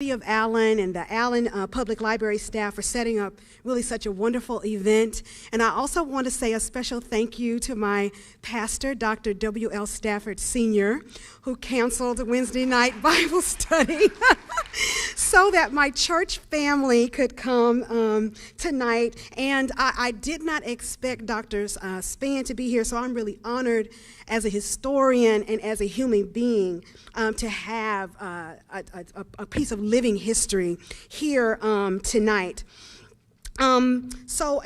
of Allen and the Allen Public Library staff for setting up really such a wonderful event. And I also want to say a special thank you to my pastor, Dr. W.L. Stafford Sr., who canceled Wednesday night Bible study so that my church family could come tonight. And I did not expect Dr. Spann to be here, so I'm really honored as a historian and as a human being to have a piece of living history here tonight. So,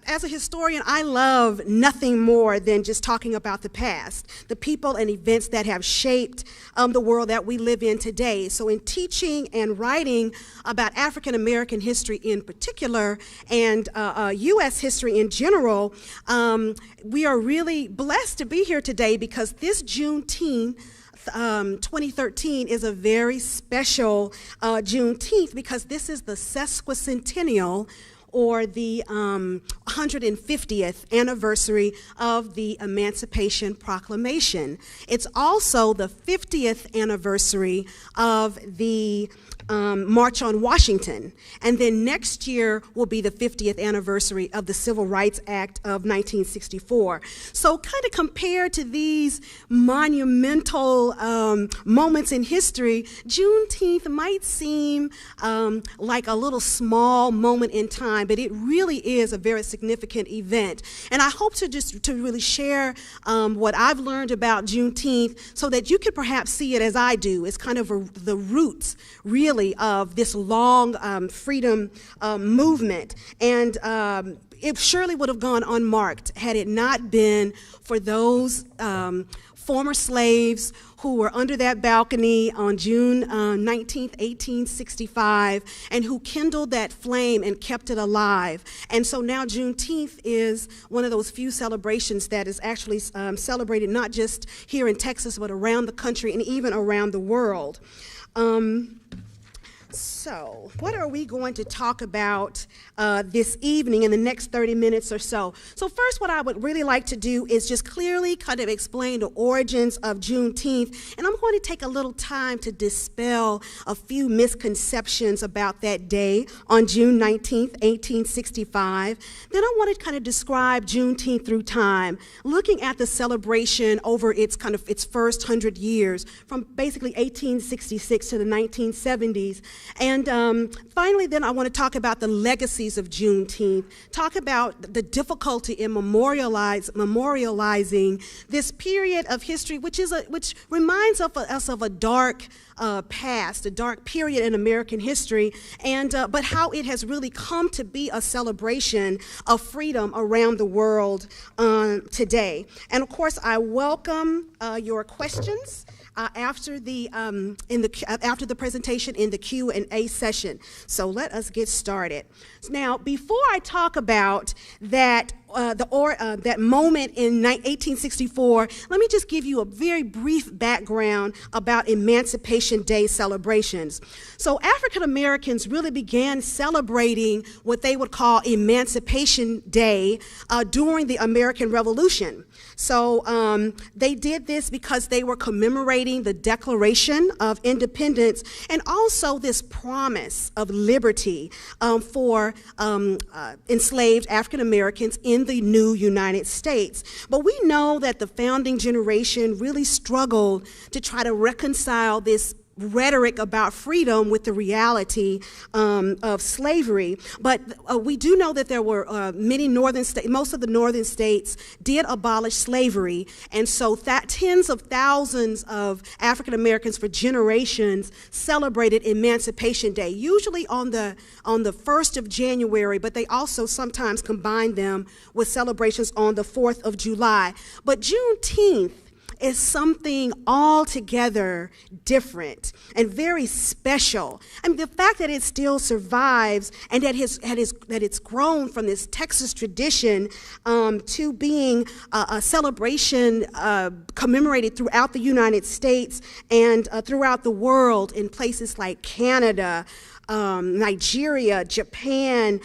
as a historian, I love nothing more than just talking about the past, the people and events that have shaped the world that we live in today. So in teaching and writing about African American history in particular and U.S. history in general, we are really blessed to be here today because this Juneteenth 2013 is a very special Juneteenth because this is the sesquicentennial or the 150th anniversary of the Emancipation Proclamation. It's also the 50th anniversary of the March on Washington. And then next year will be the 50th anniversary of the Civil Rights Act of 1964. So kind of compared to these monumental moments in history, Juneteenth might seem like a little small moment in time, but it really is a very significant event. And I hope to really share what I've learned about Juneteenth so that you could perhaps see it as I do. It's kind of the roots, really, of this long freedom movement. And it surely would have gone unmarked had it not been for those former slaves who were under that balcony on June 19th, 1865, and who kindled that flame and kept it alive. And so now Juneteenth is one of those few celebrations that is actually celebrated not just here in Texas, but around the country and even around the world. So, what are we going to talk about this evening in the next 30 minutes or so? So first, what I would really like to do is just clearly kind of explain the origins of Juneteenth, and I'm going to take a little time to dispel a few misconceptions about that day on June 19th, 1865. Then I want to kind of describe Juneteenth through time, looking at the celebration over its first 100 years, from basically 1866 to the 1970s. And finally, then I want to talk about the legacies of Juneteenth, talk about the difficulty in memorializing this period of history, which reminds us of a dark past, a dark period in American history, and but how it has really come to be a celebration of freedom around the world today. And of course, I welcome your questions after the presentation in the Q&A session. So let us get started. Now, before I talk about that that moment in 1864, let me just give you a very brief background about Emancipation Day celebrations. So African Americans really began celebrating what they would call Emancipation Day during the American Revolution. So they did this because they were commemorating the Declaration of Independence and also this promise of liberty for enslaved African Americans in the new United States. But we know that the founding generation really struggled to try to reconcile this rhetoric about freedom with the reality of slavery. But we do know that there were most of the northern states did abolish slavery, and so that tens of thousands of African Americans for generations celebrated Emancipation Day, usually on the 1st of January, but they also sometimes combined them with celebrations on the 4th of July. But Juneteenth is something altogether different and very special. I mean, the fact that it still survives and that it's grown from this Texas tradition to being a celebration commemorated throughout the United States and throughout the world in places like Canada, Nigeria, Japan,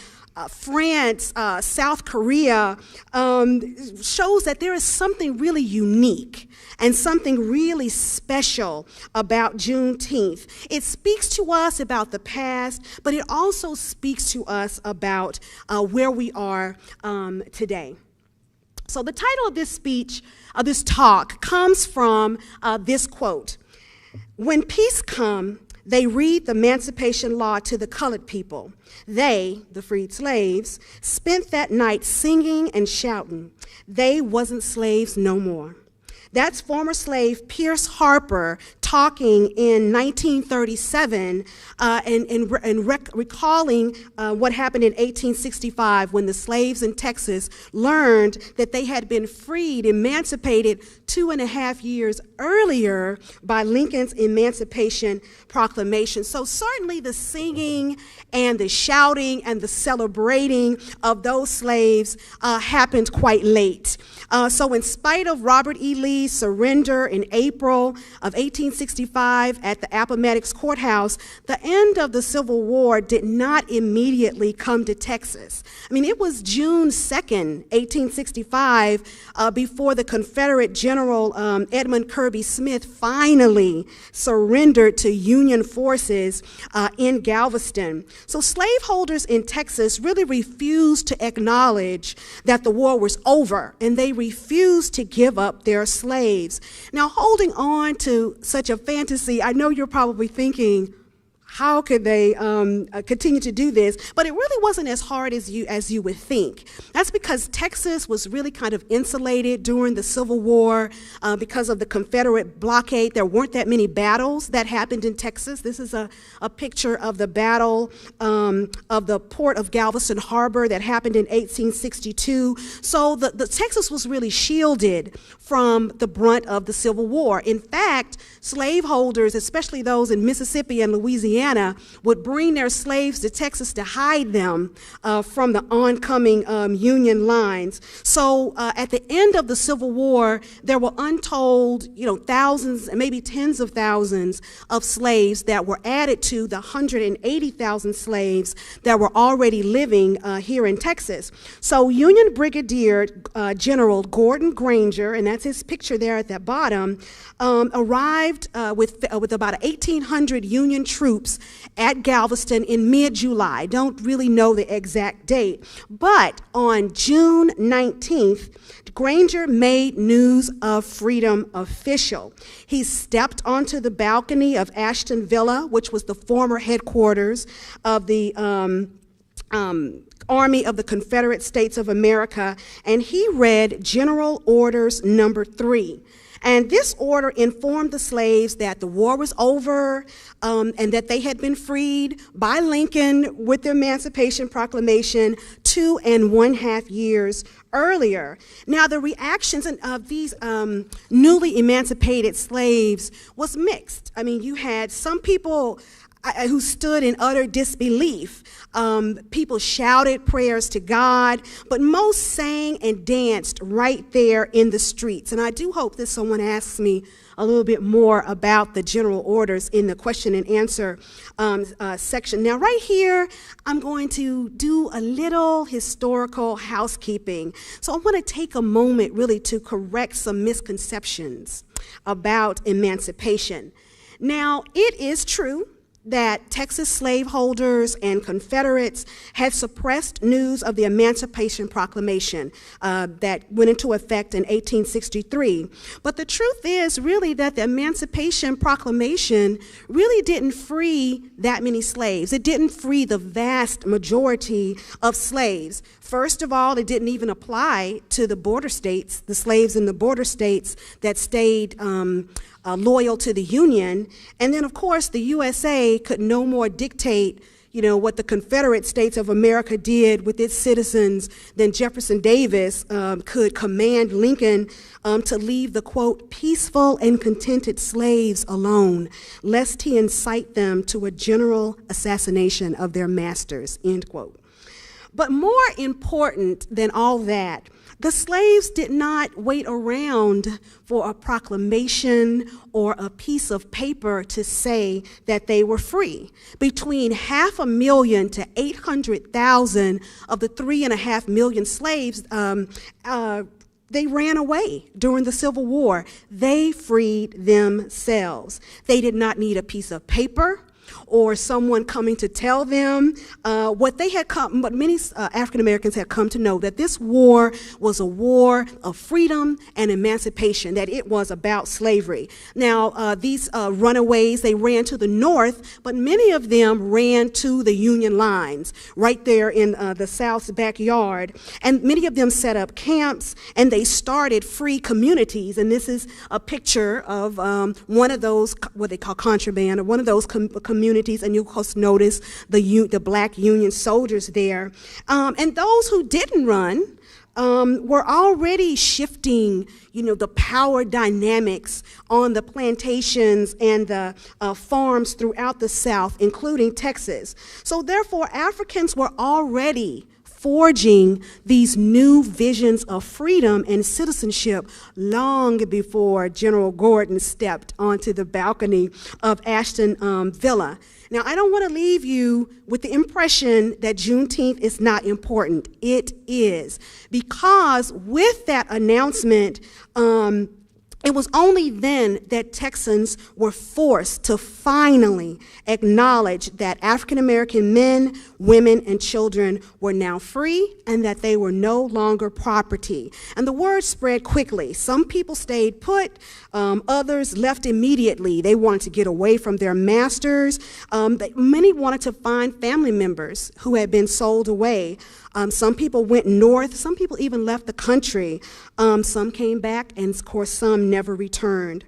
France, South Korea, shows that there is something really unique and something really special about Juneteenth. It speaks to us about the past, but it also speaks to us about where we are today. So the title of this speech, this talk, comes from this quote. When peace come, they read the Emancipation Law to the colored people. They, the freed slaves, spent that night singing and shouting. They wasn't slaves no more. That's former slave Pierce Harper talking in 1937 and recalling what happened in 1865 when the slaves in Texas learned that they had been freed, emancipated 2.5 years earlier by Lincoln's Emancipation Proclamation. So certainly the singing and the shouting and the celebrating of those slaves happened quite late. So in spite of Robert E. Lee's surrender in April of 1865 at the Appomattox Courthouse, the end of the Civil War did not immediately come to Texas. I mean, it was June 2nd, 1865, before the Confederate General Edmund Kirby Smith finally surrendered to Union forces in Galveston. So slaveholders in Texas really refused to acknowledge that the war was over, and they refused to give up their slaves. Now, holding on to such a fantasy, I know you're probably thinking, how could they continue to do this? But it really wasn't as hard as you would think. That's because Texas was really kind of insulated during the Civil War because of the Confederate blockade. There weren't that many battles that happened in Texas. This is a picture of the battle of the port of Galveston Harbor that happened in 1862. So the Texas was really shielded from the brunt of the Civil War. In fact, slaveholders, especially those in Mississippi and Louisiana, would bring their slaves to Texas to hide them from the oncoming Union lines. So at the end of the Civil War, there were untold, thousands, maybe tens of thousands of slaves that were added to the 180,000 slaves that were already living here in Texas. So Union Brigadier General Gordon Granger, and that's his picture there at the bottom, arrived with about 1,800 Union troops at Galveston in mid-July. Don't really know the exact date. But on June 19th, Granger made news of freedom official. He stepped onto the balcony of Ashton Villa, which was the former headquarters of the Army of the Confederate States of America, and he read General Orders Number 3. And this order informed the slaves that the war was over and that they had been freed by Lincoln with the Emancipation Proclamation 2.5 years earlier. Now, the reactions of these newly emancipated slaves was mixed. I mean, you had some people who stood in utter disbelief. People shouted prayers to God, but most sang and danced right there in the streets. And I do hope that someone asks me a little bit more about the general orders in the question and answer section. Now, right here, I'm going to do a little historical housekeeping. So I want to take a moment really to correct some misconceptions about emancipation. Now, it is true that Texas slaveholders and Confederates had suppressed news of the Emancipation Proclamation that went into effect in 1863. But the truth is really that the Emancipation Proclamation really didn't free that many slaves. It didn't free the vast majority of slaves. First of all, it didn't even apply to the border states, the slaves in the border states that stayed loyal to the Union. And then, of course, the USA could no more dictate, what the Confederate States of America did with its citizens than Jefferson Davis could command Lincoln to leave the, quote, peaceful and contented slaves alone, lest he incite them to a general assassination of their masters, end quote. But more important than all that, the slaves did not wait around for a proclamation or a piece of paper to say that they were free. Between 500,000 to 800,000 of the 3.5 million slaves, they ran away during the Civil War. They freed themselves. They did not need a piece of paper or someone coming to tell them what many African Americans had come to know, that this war was a war of freedom and emancipation, that it was about slavery. Now, these runaways, they ran to the north, but many of them ran to the Union lines right there in the South's backyard. And many of them set up camps, and they started free communities. And this is a picture of one of those, what they call contraband, or one of those communities, and you'll notice the black Union soldiers there. And those who didn't run were already shifting, the power dynamics on the plantations and the farms throughout the South, including Texas. So therefore, Africans were already forging these new visions of freedom and citizenship long before General Gordon stepped onto the balcony of Ashton Villa. Now, I don't want to leave you with the impression that Juneteenth is not important. It is, because with that announcement, it was only then that Texans were forced to finally acknowledge that African American men, women, and children were now free and that they were no longer property. And the word spread quickly. Some people stayed put, others left immediately. They wanted to get away from their masters. Many wanted to find family members who had been sold away. Some people went north. Some people even left the country. Some came back, and of course, some never returned.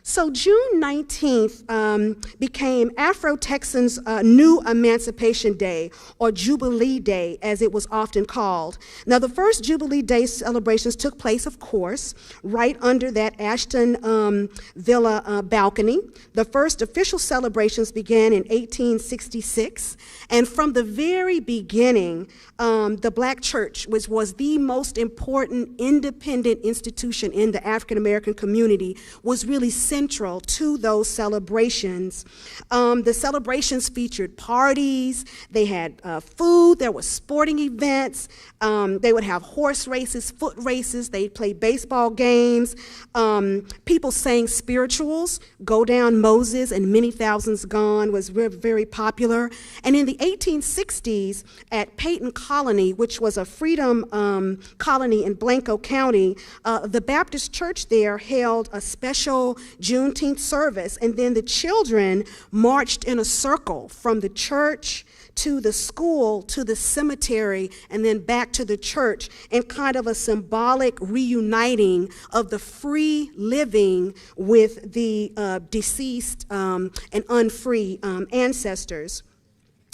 So June 19th became Afro-Texans' new Emancipation Day, or Jubilee Day, as it was often called. Now, the first Jubilee Day celebrations took place, of course, right under that Ashton Villa balcony. The first official celebrations began in 1866, and from the very beginning, the Black church, which was the most important independent institution in the African American community, was really central to those celebrations. The celebrations featured parties, they had food, there were sporting events, they would have horse races, foot races, they'd play baseball games, people sang spirituals. Go Down Moses and Many Thousands Gone was very popular. And in the 1860s at Peyton Colony, which was a freedom colony in Blanco County, the Baptist church there held a special Juneteenth service, and then the children marched in a circle from the church to the school, to the cemetery, and then back to the church, in kind of a symbolic reuniting of the free living with the deceased and unfree ancestors.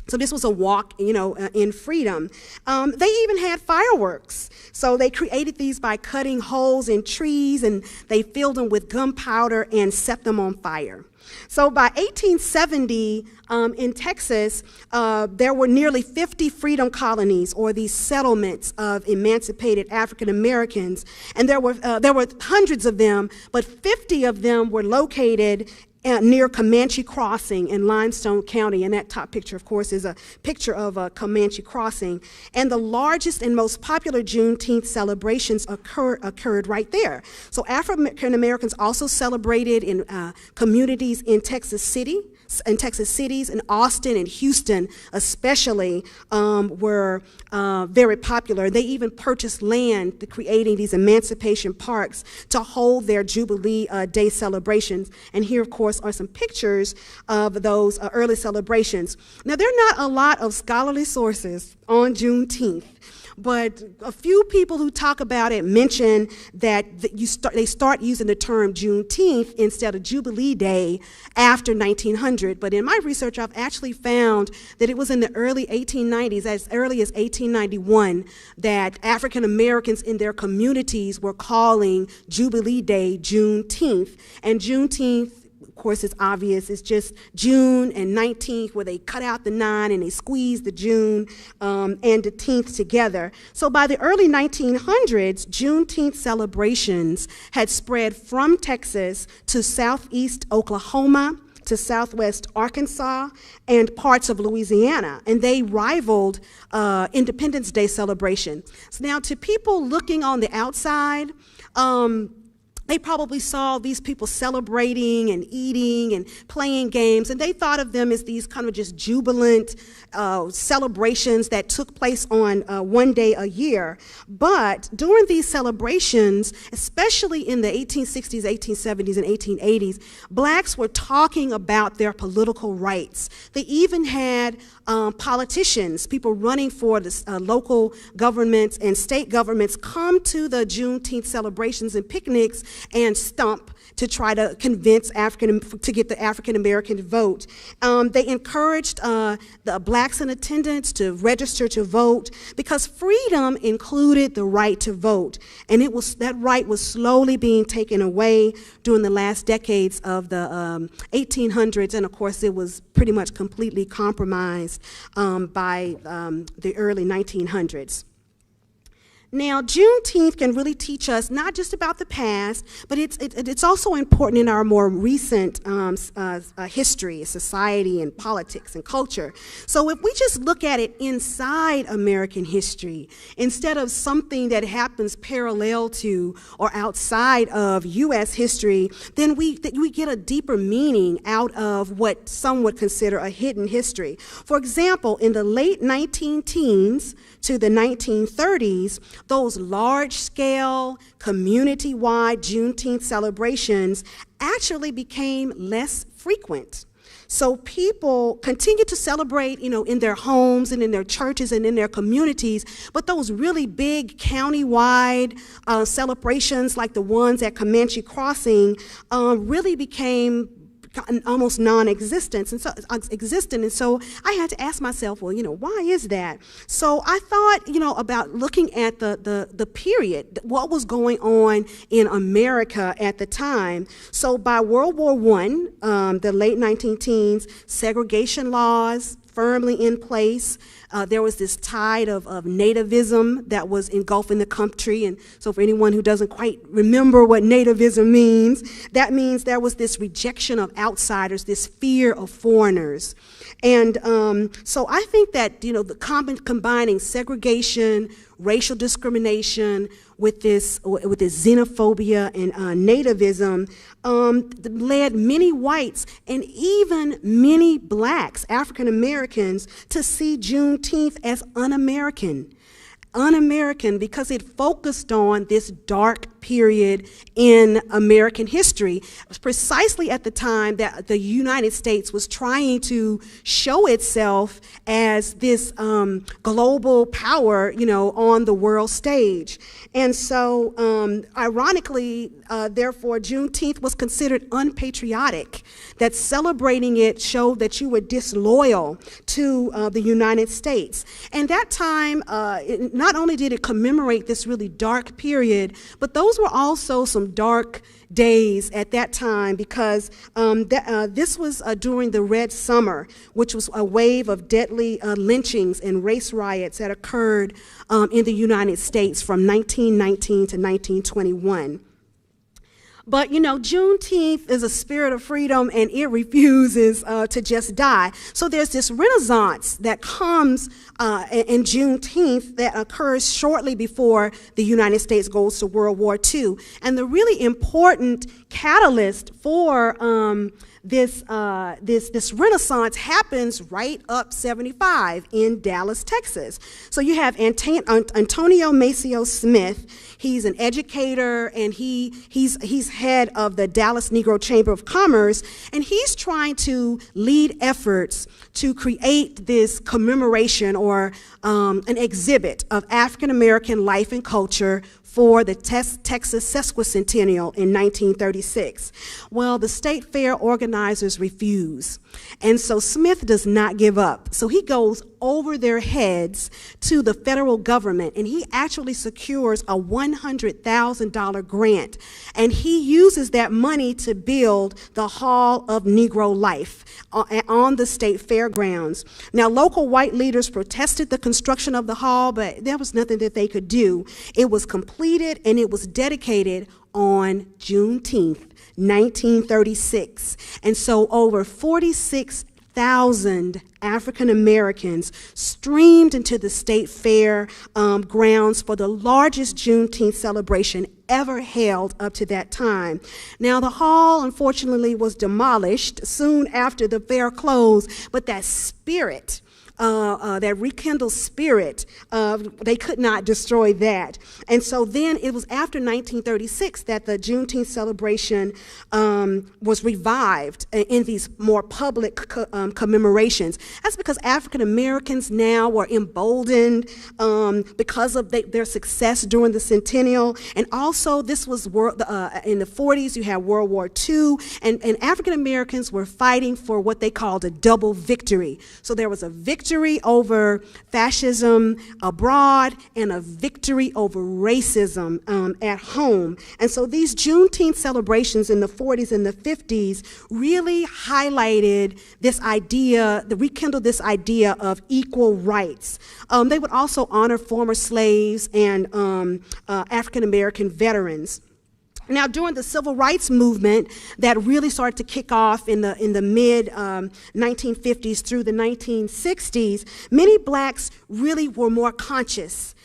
So this was a walk, in freedom. They even had fireworks. So they created these by cutting holes in trees, and they filled them with gunpowder and set them on fire. So by 1870, in Texas, there were nearly 50 freedom colonies, or these settlements of emancipated African Americans, and there were hundreds of them, but 50 of them were located near Comanche Crossing in Limestone County, and that top picture, of course, is a picture of Comanche Crossing. And the largest and most popular Juneteenth celebrations occurred right there. So African Americans also celebrated in communities in Texas cities, in Austin and Houston especially, were very popular. They even purchased land, creating these emancipation parks to hold their Jubilee Day celebrations. And here, of course, are some pictures of those early celebrations. Now, there are not a lot of scholarly sources on Juneteenth, but a few people who talk about it mention that they start using the term Juneteenth instead of Jubilee Day after 1900. But in my research, I've actually found that it was in the early 1890s, as early as 1891, that African Americans in their communities were calling Jubilee Day Juneteenth. And Juneteenth of course, it's obvious. It's just June and 19th, where they cut out the 9 and they squeeze the June and the 10th together. So by the early 1900s, Juneteenth celebrations had spread from Texas to southeast Oklahoma, to southwest Arkansas, and parts of Louisiana, and they rivaled Independence Day celebration. So now, to people looking on the outside, they probably saw these people celebrating and eating and playing games, and they thought of them as these kind of just jubilant celebrations that took place on one day a year. But during these celebrations, especially in the 1860s, 1870s, and 1880s, blacks were talking about their political rights. They even had politicians, people running for the local governments and state governments, come to the Juneteenth celebrations and picnics and stump to try to convince to get the African American vote. They encouraged the blacks in attendance to register to vote, because freedom included the right to vote, and that right was slowly being taken away during the last decades of the 1800s, and of course it was pretty much completely compromised by the early 1900s. Now, Juneteenth can really teach us not just about the past, but it's also important in our more recent history, society, and politics and culture. So if we just look at it inside American history, instead of something that happens parallel to or outside of U.S. history, then we get a deeper meaning out of what some would consider a hidden history. For example, in the late 19-teens to the 1930s, those large-scale, community-wide Juneteenth celebrations actually became less frequent. So people continue to celebrate, in their homes and in their churches and in their communities, but those really big county-wide celebrations like the ones at Comanche Crossing really became almost non-existent, and so I had to ask myself, well, why is that? So I thought, about looking at the period, what was going on in America at the time. So by World War I, the late 19-teens, segregation laws firmly in place. There was this tide of nativism that was engulfing the country. And so for anyone who doesn't quite remember what nativism means, that means there was this rejection of outsiders, this fear of foreigners. And so I think that, combining segregation, racial discrimination with this xenophobia and nativism led many whites and even many blacks, African Americans, to see Juneteenth as un-American. Un-American because it focused on this dark period in American history, precisely at the time that the United States was trying to show itself as this global power, on the world stage. And so, ironically, therefore, Juneteenth was considered unpatriotic, that celebrating it showed that you were disloyal to the United States. And that time, not only did it commemorate this really dark period, but those were also some dark days at that time, because this was during the Red Summer, which was a wave of deadly lynchings and race riots that occurred in the United States from 1919 to 1921. But, Juneteenth is a spirit of freedom, and it refuses to just die. So there's this renaissance that comes in Juneteenth that occurs shortly before the United States goes to World War II. And the really important catalyst for this renaissance happens right up 75 in Dallas, Texas. So you have Antonio Maceo Smith. He's an educator, and he's head of the Dallas Negro Chamber of Commerce, and he's trying to lead efforts to create this commemoration or an exhibit of African American life and culture for the Texas sesquicentennial in 1936. Well, the state fair organizers refuse. And so Smith does not give up. So he goes over their heads to the federal government, and he actually secures a $100,000 grant. And he uses that money to build the Hall of Negro Life on the state fairgrounds. Now, local white leaders protested the construction of the hall, but there was nothing that they could do. It was completed and it was dedicated on Juneteenth, 1936. And so over 46,000 African Americans streamed into the state fair grounds for the largest Juneteenth celebration ever held up to that time. Now, the hall, unfortunately, was demolished soon after the fair closed, but that spirit, that rekindled spirit, they could not destroy that. And so then it was after 1936 that the Juneteenth celebration was revived in these more public commemorations. That's because African Americans now were emboldened because of their success during the centennial. And also this was in the 40s, you had World War II, and African Americans were fighting for what they called a double victory. So there was a victory over fascism abroad and a victory over racism at home. And so these Juneteenth celebrations in the 40s and the 50s really highlighted this idea, rekindled this idea of equal rights. They would also honor former slaves and African American veterans. Now, during the civil rights movement that really started to kick off in the mid 1950s through the 1960s, many blacks really were more conscious,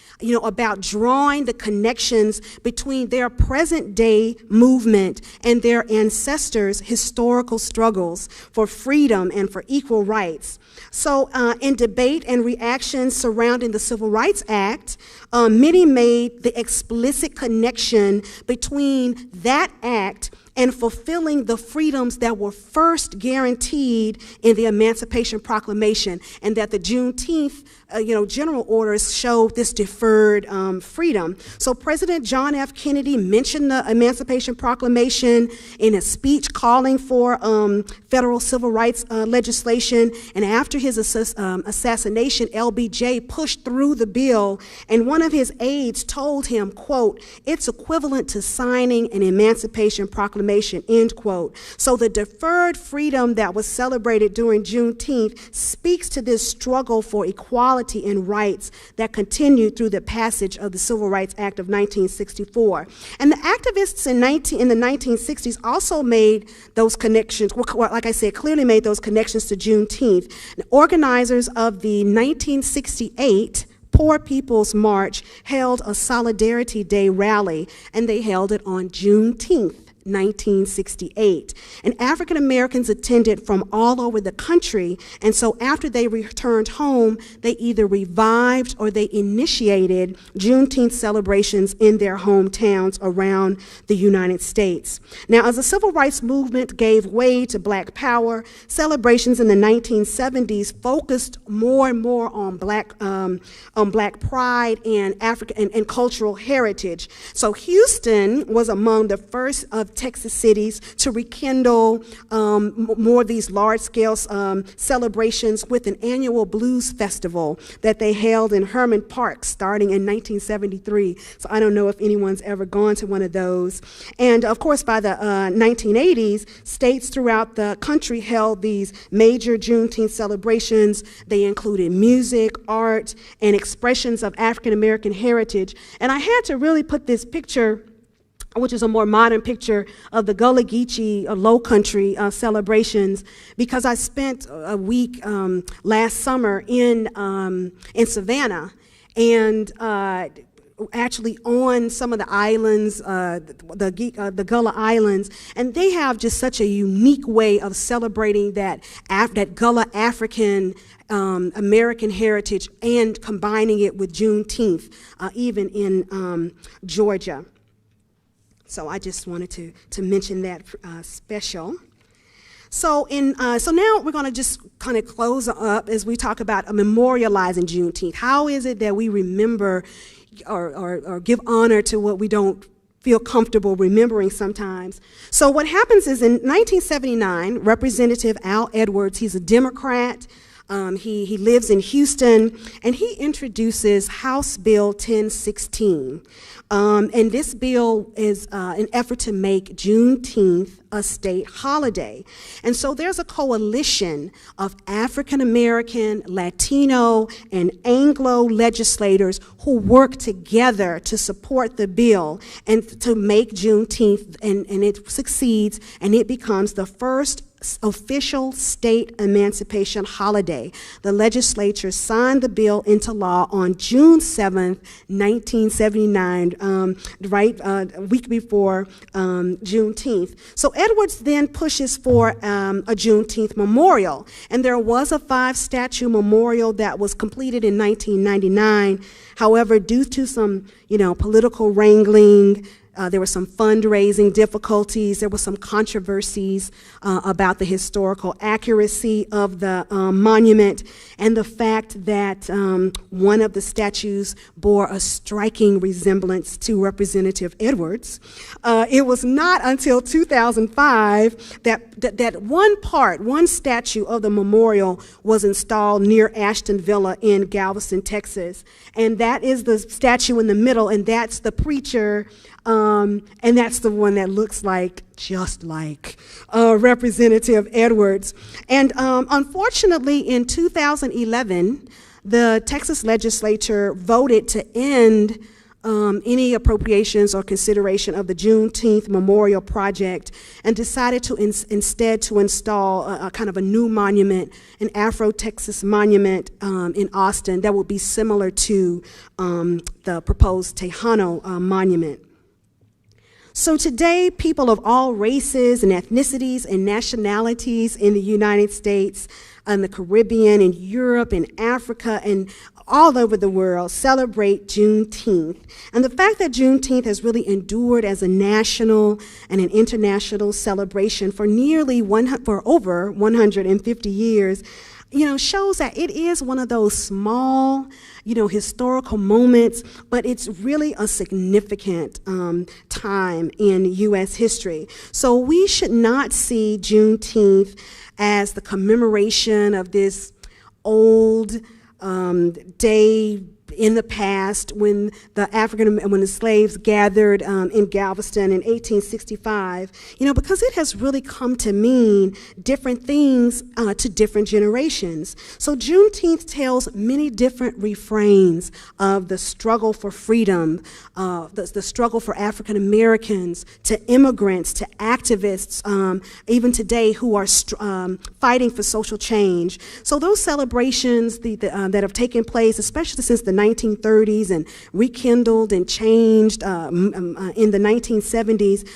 about drawing the connections between their present day movement and their ancestors' historical struggles for freedom and for equal rights. So in debate and reaction surrounding the Civil Rights Act, many made the explicit connection between that act and fulfilling the freedoms that were first guaranteed in the Emancipation Proclamation, and that the Juneteenth general orders showed this deferred freedom. So President John F. Kennedy mentioned the Emancipation Proclamation in a speech calling for federal civil rights legislation, and after his assassination, LBJ pushed through the bill, and one of his aides told him, quote, "It's equivalent to signing an Emancipation Proclamation," end quote. So the deferred freedom that was celebrated during Juneteenth speaks to this struggle for equality and rights that continued through the passage of the Civil Rights Act of 1964. And the activists in the 1960s also made those connections, like I said, clearly made those connections to Juneteenth. The organizers of the 1968 Poor People's March held a Solidarity Day rally, and they held it on Juneteenth, 1968. And African Americans attended from all over the country, and so after they returned home, they either revived or they initiated Juneteenth celebrations in their hometowns around the United States. Now, as the civil rights movement gave way to Black Power, celebrations in the 1970s focused more and more on Black pride and African and cultural heritage. So Houston was among the first of Texas cities to rekindle more of these large-scale celebrations with an annual blues festival that they held in Herman Park starting in 1973. So I don't know if anyone's ever gone to one of those. And of course, by the 1980s, states throughout the country held these major Juneteenth celebrations. They included music, art, and expressions of African American heritage. And I had to really put this picture, which is a more modern picture of the Gullah Geechee Low Country celebrations, because I spent a week last summer in Savannah, and actually on some of the islands, the Gullah Islands, and they have just such a unique way of celebrating that Gullah African American heritage and combining it with Juneteenth, even in Georgia. So I just wanted to mention that special. So now we're going to just kind of close up as we talk about memorializing Juneteenth. How is it that we remember or give honor to what we don't feel comfortable remembering sometimes? So what happens is in 1979, Representative Al Edwards, he's a Democrat. He lives in Houston, and he introduces House Bill 1016. And this bill is an effort to make Juneteenth a state holiday. And so there's a coalition of African American, Latino, and Anglo legislators who work together to support the bill and to make Juneteenth, and it succeeds, and it becomes the first official state emancipation holiday. The legislature signed the bill into law on June 7th, 1979, a week before Juneteenth. So Edwards then pushes for a Juneteenth memorial, and there was a 5-statue memorial that was completed in 1999. However, due to some, political wrangling, there were some fundraising difficulties. There were some controversies about the historical accuracy of the monument and the fact that one of the statues bore a striking resemblance to Representative Edwards. It was not until 2005 that one statue of the memorial was installed near Ashton Villa in Galveston, Texas. And that is the statue in the middle, and that's the preacher. And that's the one that looks just like Representative Edwards. And unfortunately, in 2011, the Texas legislature voted to end any appropriations or consideration of the Juneteenth Memorial Project and decided to instead to install a kind of a new monument, an Afro-Texas monument in Austin that would be similar to the proposed Tejano monument. So today, people of all races and ethnicities and nationalities in the United States, and the Caribbean, and Europe, and Africa, and all over the world celebrate Juneteenth. And the fact that Juneteenth has really endured as a national and an international celebration for over 150 years, shows that it is one of those small, historical moments, but it's really a significant time in U.S. history. So we should not see Juneteenth as the commemoration of this old day in the past when the slaves gathered in Galveston in 1865, because it has really come to mean different things to different generations. So Juneteenth tells many different refrains of the struggle for freedom, the struggle for African Americans, to immigrants, to activists, even today who are fighting for social change. So those celebrations that have taken place, especially since the 1930s and rekindled and changed in the 1970s,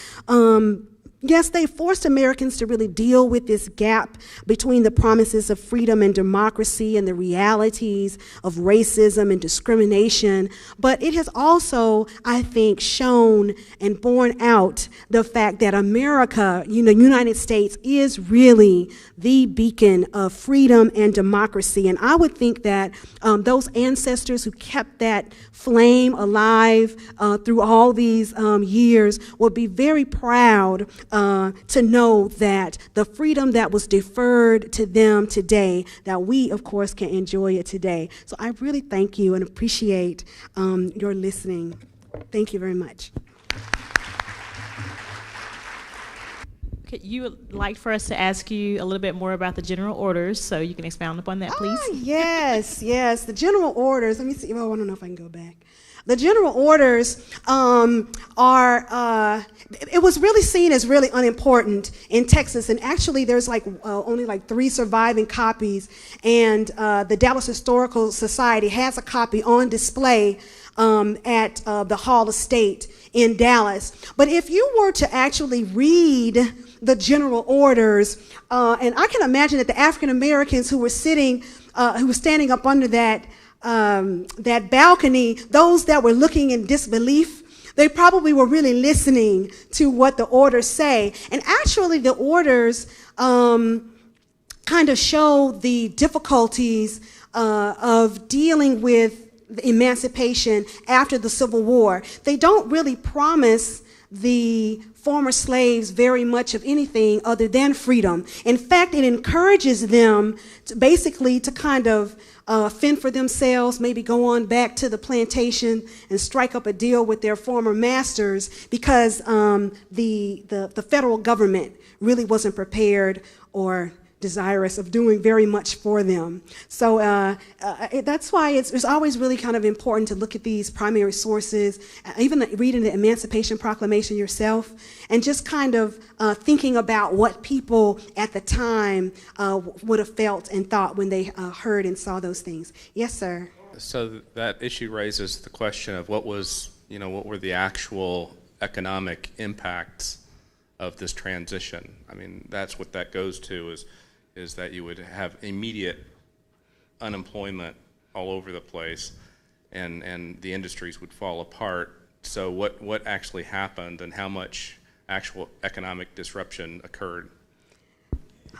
yes, they forced Americans to really deal with this gap between the promises of freedom and democracy and the realities of racism and discrimination. But it has also, I think, shown and borne out the fact that America, United States, is really the beacon of freedom and democracy. And I would think that those ancestors who kept that flame alive through all these years would be very proud to know that the freedom that was deferred to them today, that we, of course, can enjoy it today. So I really thank you and appreciate your listening. Thank you very much. You would like for us to ask you a little bit more about the general orders, so you can expound upon that, please? Yes, the general orders. Let me see. Well, I don't know if I can go back. The general orders it was really seen as really unimportant in Texas, and actually there's only 3 surviving copies, and the Dallas Historical Society has a copy on display at the Hall of State in Dallas. But if you were to actually read the general orders, and I can imagine that the African Americans who were standing up under that balcony, those that were looking in disbelief, they probably were really listening to what the orders say. And actually the orders kind of show the difficulties of dealing with emancipation after the Civil War. They don't really promise the former slaves very much of anything other than freedom. In fact, it encourages them to basically to kind of fend for themselves, maybe go on back to the plantation and strike up a deal with their former masters, because the federal government really wasn't prepared or desirous of doing very much for them. So that's why it's always really kind of important to look at these primary sources, even reading the Emancipation Proclamation yourself, and just kind of thinking about what people at the time would have felt and thought when they heard and saw those things. Yes, sir. So that issue raises the question of what were the actual economic impacts of this transition. I mean, that's what that goes to, is that you would have immediate unemployment all over the place, and the industries would fall apart. So what actually happened, and how much actual economic disruption occurred?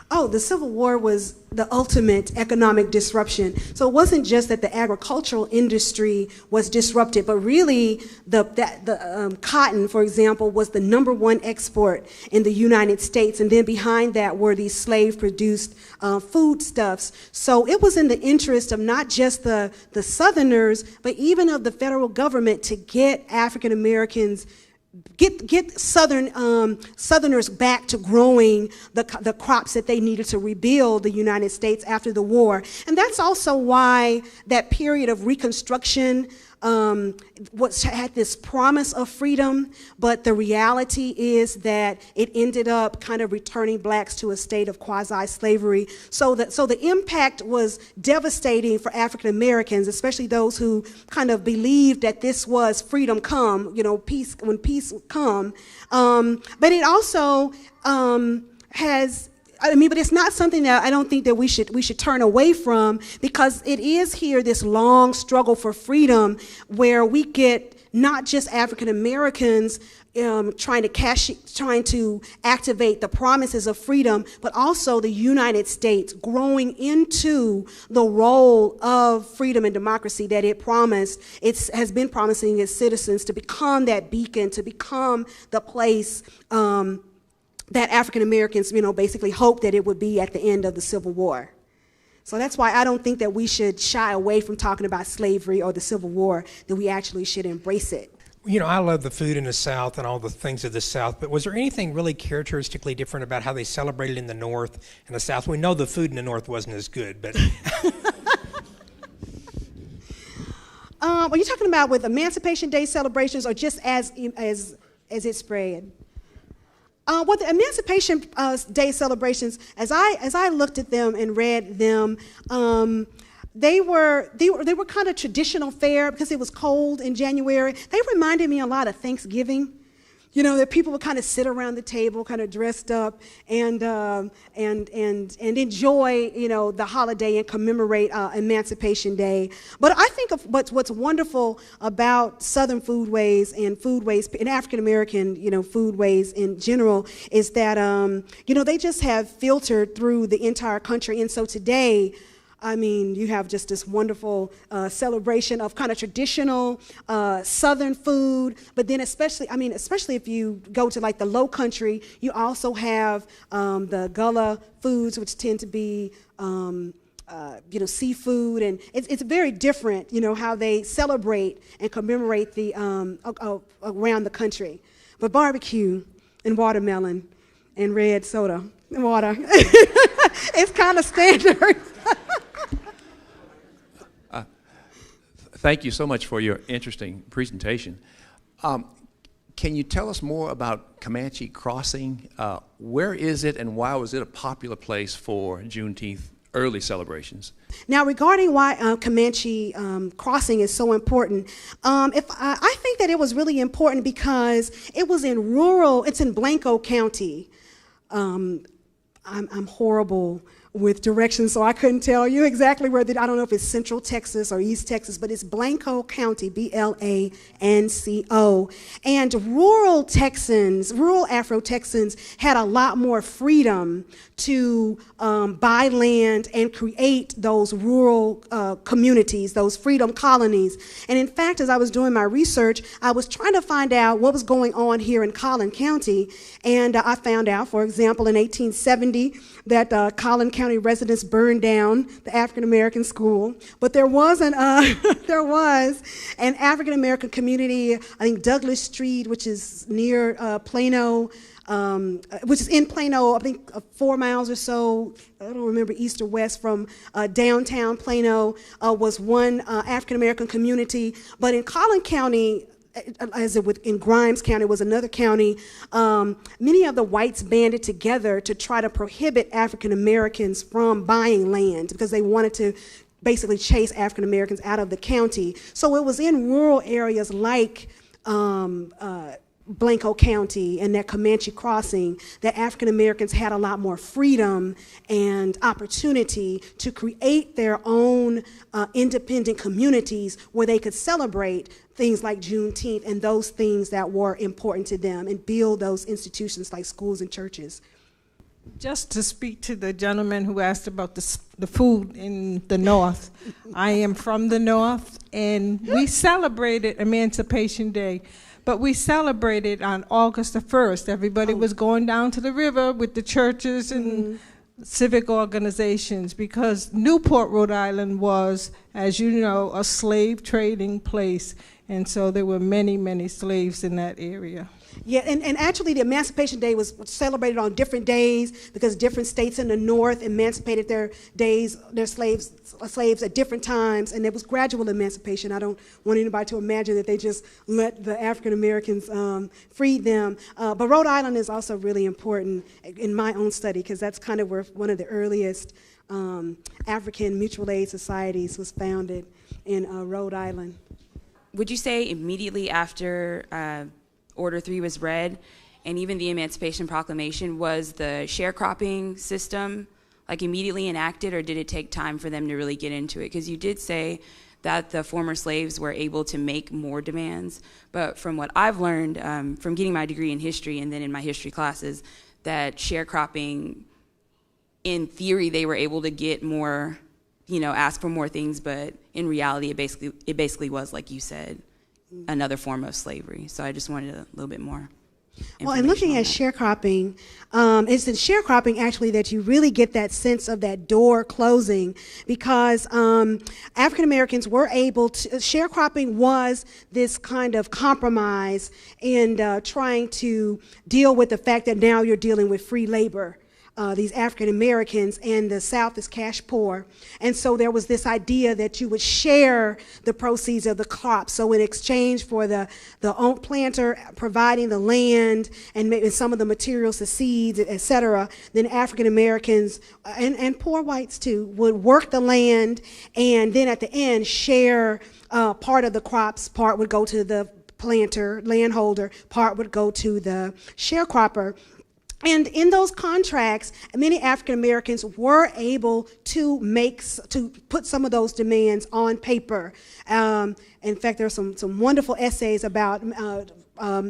Oh, the Civil War was the ultimate economic disruption. So it wasn't just that the agricultural industry was disrupted, but really the cotton, for example, was the #1 export in the United States, and then behind that were these slave-produced foodstuffs. So it was in the interest of not just the Southerners, but even of the federal government to get African Americans, get Southerners back to growing the crops that they needed to rebuild the United States after the war. And that's also why that period of Reconstruction had this promise of freedom, but the reality is that it ended up kind of returning blacks to a state of quasi-slavery. So the impact was devastating for African Americans, especially those who kind of believed that this was freedom come, peace when peace would come. But it also but it's not something that I don't think that we should turn away from, because it is here this long struggle for freedom where we get not just African Americans trying to activate the promises of freedom, but also the United States growing into the role of freedom and democracy that it promised. It has been promising its citizens to become that beacon, to become the place that African Americans, basically hoped that it would be at the end of the Civil War. So that's why I don't think that we should shy away from talking about slavery or the Civil War, that we actually should embrace it. I love the food in the South and all the things of the South, but was there anything really characteristically different about how they celebrated in the North and the South? We know the food in the North wasn't as good, but... Are you talking about with Emancipation Day celebrations, or just as it spread? Well, the Emancipation Day celebrations, as I looked at them and read them, they were kind of traditional fare because it was cold in January. They reminded me a lot of Thanksgiving. That people would kind of sit around the table, kind of dressed up, and enjoy, the holiday and commemorate Emancipation Day. But I think of what's wonderful about Southern foodways and African American, foodways in general, is that they just have filtered through the entire country. And so today, you have just this wonderful celebration of kind of traditional Southern food, but then especially if you go to like the Low Country, you also have the Gullah foods, which tend to be seafood, and it's very different, how they celebrate and commemorate the around the country. But barbecue and watermelon and red soda and water, it's kind of standard. Thank you so much for your interesting presentation. Can you tell us more about Comanche Crossing? Where is it, and why was it a popular place for Juneteenth early celebrations? Now, regarding why Comanche Crossing is so important, I think that it was really important because it was it's in Blanco County. I'm horrible with directions, so I couldn't tell you exactly where I don't know if it's Central Texas or East Texas, but it's Blanco County, Blanco. And rural Afro-Texans had a lot more freedom to buy land and create those rural communities, those freedom colonies. And in fact, as I was doing my research, I was trying to find out what was going on here in Collin County, and I found out, for example, in 1870 that Collin County residents burned down the African American school, but there was an African American community, I think Douglas Street, which is near Plano, which is in Plano, I think 4 miles or so, I don't remember east or west from downtown Plano, was one African American community. But in Collin County, as in Grimes County was another county, many of the whites banded together to try to prohibit African Americans from buying land because they wanted to basically chase African Americans out of the county. So it was in rural areas like Blanco County and that Comanche Crossing that African Americans had a lot more freedom and opportunity to create their own independent communities where they could celebrate things like Juneteenth and those things that were important to them and build those institutions like schools and churches. Just to speak to the gentleman who asked about the food in the North, I am from the North, and we celebrated Emancipation Day, but we celebrated on August the 1st. Everybody was going down to the river with the churches and civic organizations because Newport, Rhode Island was, as you know, a slave trading place, and so there were many, many slaves in that area. Yeah, and actually the Emancipation Day was celebrated on different days because different states in the North emancipated their slaves at different times, and there was gradual emancipation. I don't want anybody to imagine that they just let the African Americans free them. But Rhode Island is also really important in my own study because that's kind of where one of the earliest African mutual aid societies was founded in Rhode Island. Would you say immediately after Order 3 was read, and even the Emancipation Proclamation, was the sharecropping system like immediately enacted, or did it take time for them to really get into it? Because you did say that the former slaves were able to make more demands, but from what I've learned from getting my degree in history and then in my history classes, that sharecropping, in theory, they were able to get more, ask for more things, but in reality, it basically was, like you said, another form of slavery. So I just wanted a little bit more. Well, and looking at sharecropping, it's in sharecropping actually that you really get that sense of that door closing because African Americans were able to, sharecropping was this kind of compromise in trying to deal with the fact that now you're dealing with free labor. These African Americans, and the South is cash poor. And so there was this idea that you would share the proceeds of the crop. So in exchange for the oak planter providing the land and maybe some of the materials, the seeds, et cetera, then African Americans and poor whites too would work the land and then at the end share part of the crops. Part would go to the planter, landholder, part would go to the sharecropper. And in those contracts, many African Americans were able to put some of those demands on paper. In fact, there are some wonderful essays about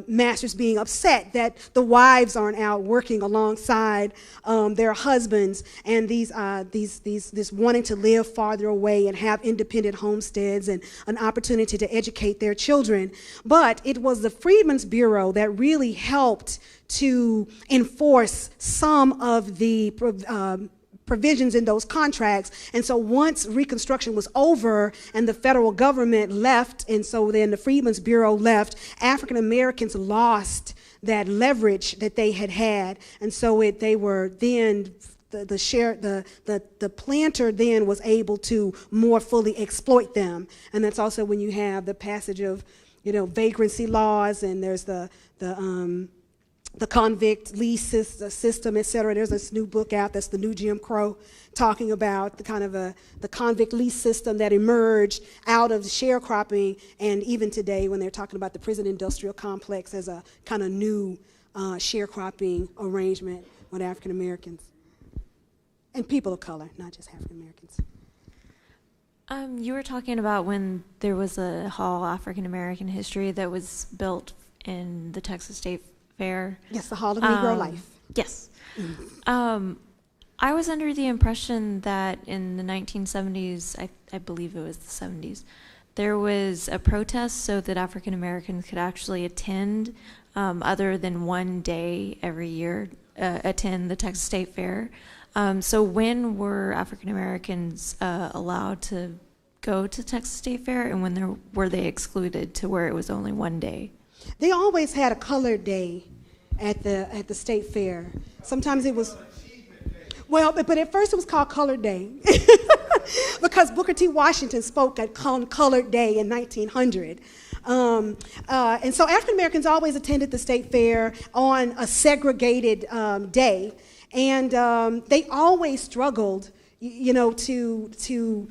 masters being upset that the wives aren't out working alongside their husbands, and this wanting to live farther away and have independent homesteads and an opportunity to educate their children. But it was the Freedmen's Bureau that really helped to enforce some of the provisions in those contracts. And so once Reconstruction was over and the federal government left, and so then the Freedmen's Bureau left, African Americans lost that leverage that they had. And so they were then the planter then was able to more fully exploit them. And that's also when you have the passage of vagrancy laws, and there's the convict lease system, et cetera. There's this new book out that's the new Jim Crow, talking about the kind of the convict lease system that emerged out of sharecropping, and even today when they're talking about the prison industrial complex as a kind of new sharecropping arrangement with African Americans. and people of color, not just African Americans. You were talking about when there was a Hall African American History that was built in the Texas State Fair. Yes, the Hall of Negro Life. Yes. I was under the impression that in the 1970s, I believe it was the 70s, there was a protest so that African Americans could actually attend, other than one day every year, attend the Texas State Fair. So when were African Americans allowed to go to Texas State Fair, and when were they excluded to where it was only one day? They always had a colored day at the State Fair. Sometimes it was, well, but at first it was called Colored Day because Booker T. Washington spoke at Colored Day in 1900. And so African Americans always attended the State Fair on a segregated day. And they always struggled, to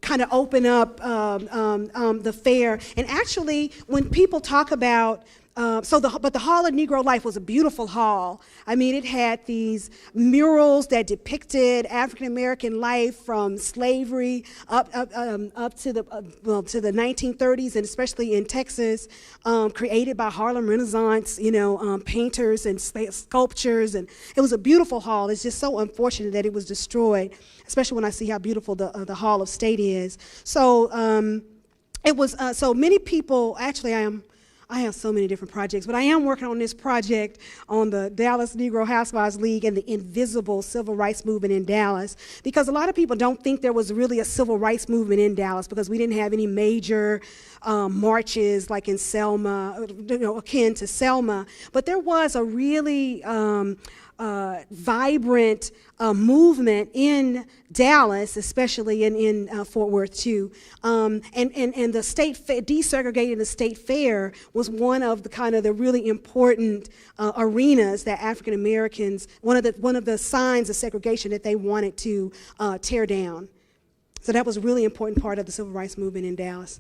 kind of open up the fair. And actually, when people talk about but the Hall of Negro Life was a beautiful hall. I mean, it had these murals that depicted African American life from slavery up to the 1930s, and especially in Texas, created by Harlem Renaissance, painters and sculptures, and it was a beautiful hall. It's just so unfortunate that it was destroyed, especially when I see how beautiful the Hall of State is. So it was so many people. Actually, I have so many different projects, but I am working on this project on the Dallas Negro Housewives League and the invisible civil rights movement in Dallas, because a lot of people don't think there was really a civil rights movement in Dallas because we didn't have any major marches like in Selma, akin to Selma, but there was a really vibrant movement in Dallas, especially in Fort Worth too, and the desegregating the state fair was one of the really important arenas that African Americans, one of the signs of segregation that they wanted to tear down. So that was a really important part of the civil rights movement in Dallas.